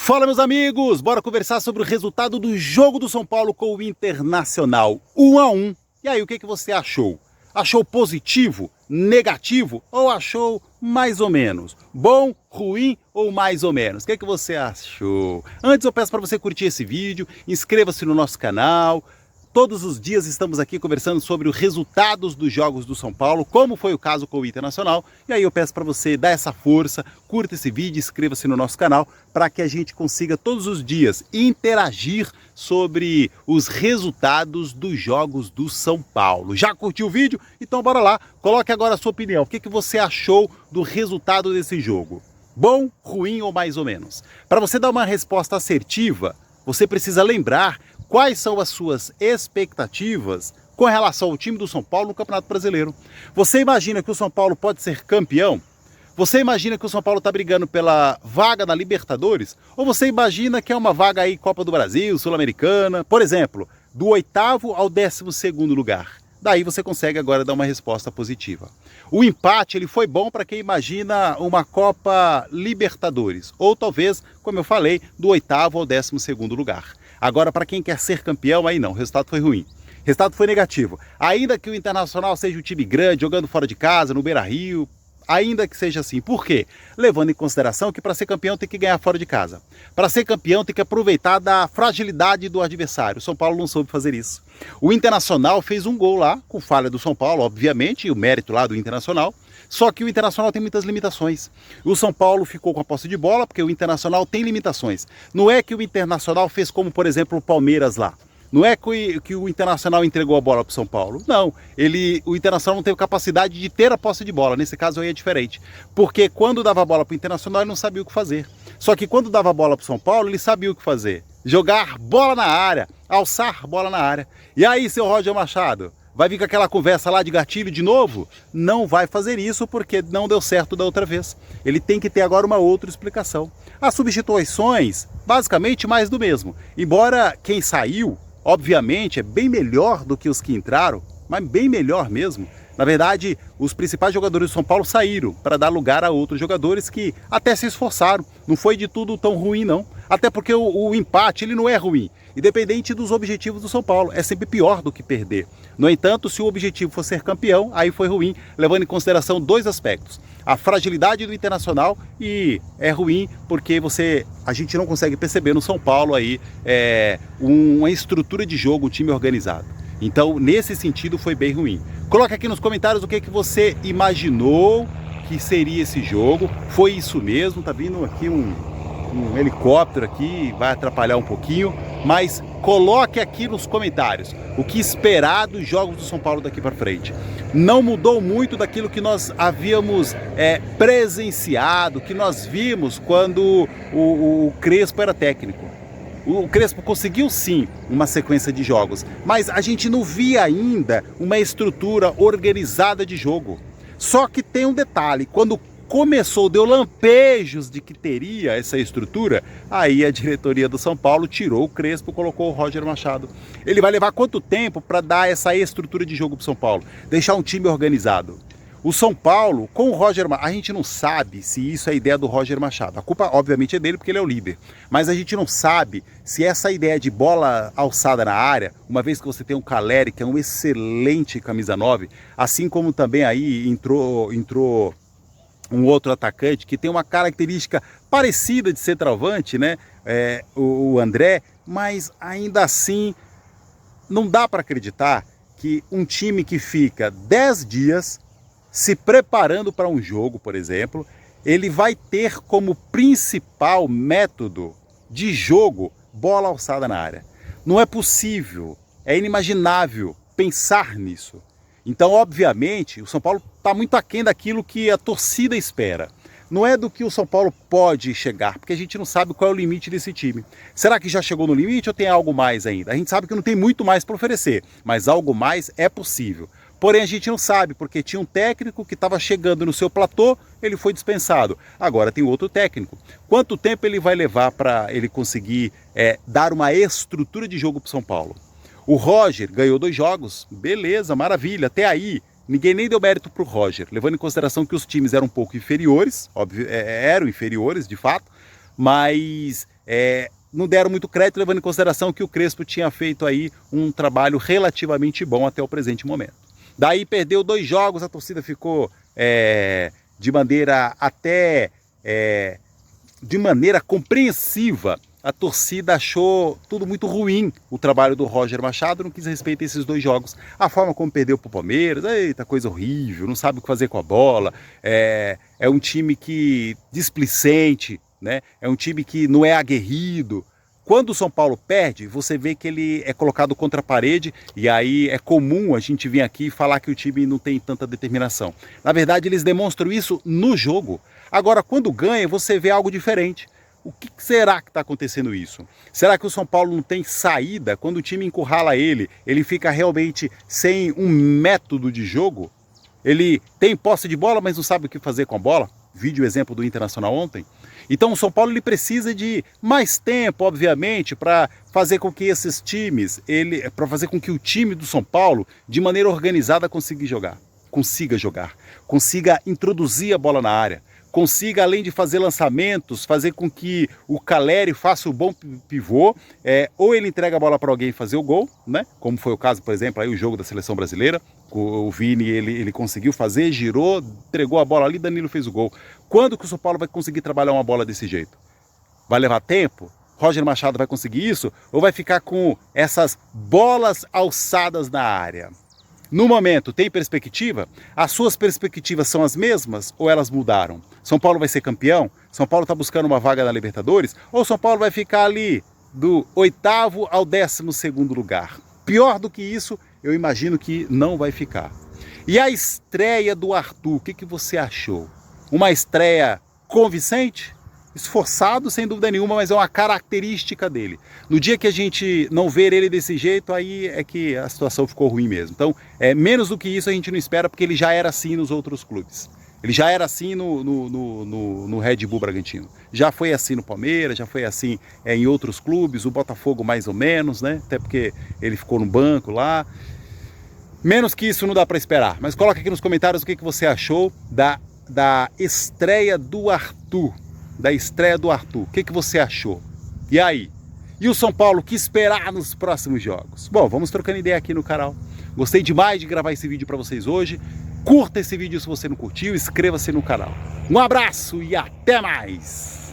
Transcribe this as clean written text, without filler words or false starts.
Fala, meus amigos, bora conversar sobre o resultado do jogo do São Paulo com o Internacional 1-1. E aí, o que você achou? Achou positivo, negativo ou achou mais ou menos? Bom, ruim ou mais ou menos? O que você achou? Antes eu peço para você curtir esse vídeo, inscreva-se no nosso canal. Todos os dias estamos aqui conversando sobre os resultados dos jogos do São Paulo, como foi o caso com o Internacional. E aí eu peço para você dar essa força, curta esse vídeo, inscreva-se no nosso canal, para que a gente consiga todos os dias interagir sobre os resultados dos jogos do São Paulo. Já curtiu o vídeo? Então bora lá, coloque agora a sua opinião. O que você achou do resultado desse jogo? Bom, ruim ou mais ou menos? Para você dar uma resposta assertiva, você precisa lembrar quais são as suas expectativas com relação ao time do São Paulo no Campeonato Brasileiro. Você imagina que o São Paulo pode ser campeão? Você imagina que o São Paulo está brigando pela vaga na Libertadores? Ou você imagina que é uma vaga aí Copa do Brasil, Sul-Americana, por exemplo, do 8º ao 12º lugar? Daí você consegue agora dar uma resposta positiva. O empate ele foi bom para quem imagina uma Copa Libertadores, ou talvez, como eu falei, do 8º ao 12º lugar. Agora, para quem quer ser campeão, aí não, o resultado foi ruim. O resultado foi negativo. Ainda que o Internacional seja um time grande, jogando fora de casa, no Beira-Rio, ainda que seja assim. Por quê? Levando em consideração que para ser campeão tem que ganhar fora de casa. Para ser campeão tem que aproveitar da fragilidade do adversário. O São Paulo não soube fazer isso. O Internacional fez um gol lá, com falha do São Paulo, obviamente, e o mérito lá do Internacional. Só que o Internacional tem muitas limitações. O São Paulo ficou com a posse de bola, porque o Internacional tem limitações. Não é que o Internacional fez como, por exemplo, o Palmeiras lá. Não é que o Internacional entregou a bola para o São Paulo. Não, o Internacional não teve capacidade de ter a posse de bola. Nesse caso aí é diferente. Porque quando dava a bola para o Internacional, ele não sabia o que fazer. Só que quando dava a bola para o São Paulo, ele sabia o que fazer. Jogar bola na área, alçar bola na área. E aí, seu Roger Machado? Vai vir com aquela conversa lá de gatilho de novo? Não vai fazer isso porque não deu certo da outra vez. Ele tem que ter agora uma outra explicação. As substituições, basicamente mais do mesmo. Embora quem saiu, obviamente, é bem melhor do que os que entraram, mas bem melhor mesmo. Na verdade, os principais jogadores do São Paulo saíram para dar lugar a outros jogadores que até se esforçaram. Não foi de tudo tão ruim, não. Até porque o empate ele não é ruim. Independente dos objetivos do São Paulo, é sempre pior do que perder. No entanto, se o objetivo for ser campeão, aí foi ruim, levando em consideração dois aspectos. A fragilidade do Internacional e é ruim porque a gente não consegue perceber no São Paulo aí uma estrutura de jogo, um time organizado. Então, nesse sentido, foi bem ruim. Coloca aqui nos comentários o que você imaginou que seria esse jogo. Foi isso mesmo? Tá vindo aqui um helicóptero aqui, vai atrapalhar um pouquinho, mas coloque aqui nos comentários o que esperar dos jogos do São Paulo daqui para frente. Não mudou muito daquilo que nós havíamos presenciado, que nós vimos quando o Crespo era técnico. O Crespo conseguiu sim uma sequência de jogos, mas a gente não via ainda uma estrutura organizada de jogo. Só que tem um detalhe, quando deu lampejos de que teria essa estrutura, aí a diretoria do São Paulo tirou o Crespo e colocou o Roger Machado. Ele vai levar quanto tempo para dar essa estrutura de jogo para o São Paulo? Deixar um time organizado. O São Paulo, com o Roger Machado, a gente não sabe se isso é ideia do Roger Machado. A culpa, obviamente, é dele porque ele é o líder. Mas a gente não sabe se essa ideia de bola alçada na área, uma vez que você tem um Caleri, que é um excelente camisa 9, assim como também aí entrou um outro atacante que tem uma característica parecida de centroavante, né? O André, mas ainda assim não dá para acreditar que um time que fica 10 dias se preparando para um jogo, por exemplo, ele vai ter como principal método de jogo bola alçada na área. Não é possível, é inimaginável pensar nisso. Então, obviamente, o São Paulo está muito aquém daquilo que a torcida espera. Não é do que o São Paulo pode chegar, porque a gente não sabe qual é o limite desse time. Será que já chegou no limite ou tem algo mais ainda? A gente sabe que não tem muito mais para oferecer, mas algo mais é possível. Porém, a gente não sabe, porque tinha um técnico que estava chegando no seu platô, ele foi dispensado. Agora tem outro técnico. Quanto tempo ele vai levar para ele conseguir dar uma estrutura de jogo para o São Paulo? O Roger ganhou 2 jogos, beleza, maravilha, até aí ninguém nem deu mérito para o Roger, levando em consideração que os times eram um pouco inferiores, óbvio, eram inferiores de fato, mas não deram muito crédito, levando em consideração que o Crespo tinha feito aí um trabalho relativamente bom até o presente momento. Daí perdeu 2 jogos, a torcida ficou de maneira compreensiva. A torcida achou tudo muito ruim, o trabalho do Roger Machado, não quis respeitar esses 2 jogos. A forma como perdeu para o Palmeiras, eita, coisa horrível, não sabe o que fazer com a bola, é um time que displicente, né? É um time que não é aguerrido. Quando o São Paulo perde, você vê que ele é colocado contra a parede, e aí é comum a gente vir aqui e falar que o time não tem tanta determinação. Na verdade, eles demonstram isso no jogo. Agora, quando ganha, você vê algo diferente. O que será que está acontecendo isso? Será que o São Paulo não tem saída? Quando o time encurrala ele fica realmente sem um método de jogo? Ele tem posse de bola, mas não sabe o que fazer com a bola? Vídeo exemplo do Internacional ontem. Então o São Paulo ele precisa de mais tempo, obviamente, para fazer com que esses times, para fazer com que o time do São Paulo, de maneira organizada, consiga introduzir a bola na área, consiga, além de fazer lançamentos, fazer com que o Caleri faça o bom pivô, ou ele entrega a bola para alguém fazer o gol, né? Como foi o caso, por exemplo, aí o jogo da Seleção Brasileira, o Vini ele conseguiu fazer, girou, entregou a bola ali, Danilo fez o gol. Quando que o São Paulo vai conseguir trabalhar uma bola desse jeito? Vai levar tempo? Roger Machado vai conseguir isso? Ou vai ficar com essas bolas alçadas na área? No momento, tem perspectiva? As suas perspectivas são as mesmas ou elas mudaram? São Paulo vai ser campeão? São Paulo está buscando uma vaga na Libertadores? Ou São Paulo vai ficar ali do 8º ao 12º lugar? Pior do que isso, eu imagino que não vai ficar. E a estreia do Arthur, o que você achou? Uma estreia convincente? Esforçado, sem dúvida nenhuma, mas é uma característica dele. No dia que a gente não ver ele desse jeito, aí é que a situação ficou ruim mesmo. Então, menos do que isso a gente não espera, porque ele já era assim nos outros clubes. Ele já era assim no Red Bull Bragantino. Já foi assim no Palmeiras, já foi assim em outros clubes, o Botafogo mais ou menos, né? Até porque ele ficou no banco lá. Menos que isso não dá para esperar. Mas coloca aqui nos comentários o que você achou da estreia do Arthur. O que você achou? E aí? E o São Paulo, o que esperar nos próximos jogos? Bom, vamos trocando ideia aqui no canal. Gostei demais de gravar esse vídeo para vocês hoje. Curta esse vídeo se você não curtiu, inscreva-se no canal. Um abraço e até mais!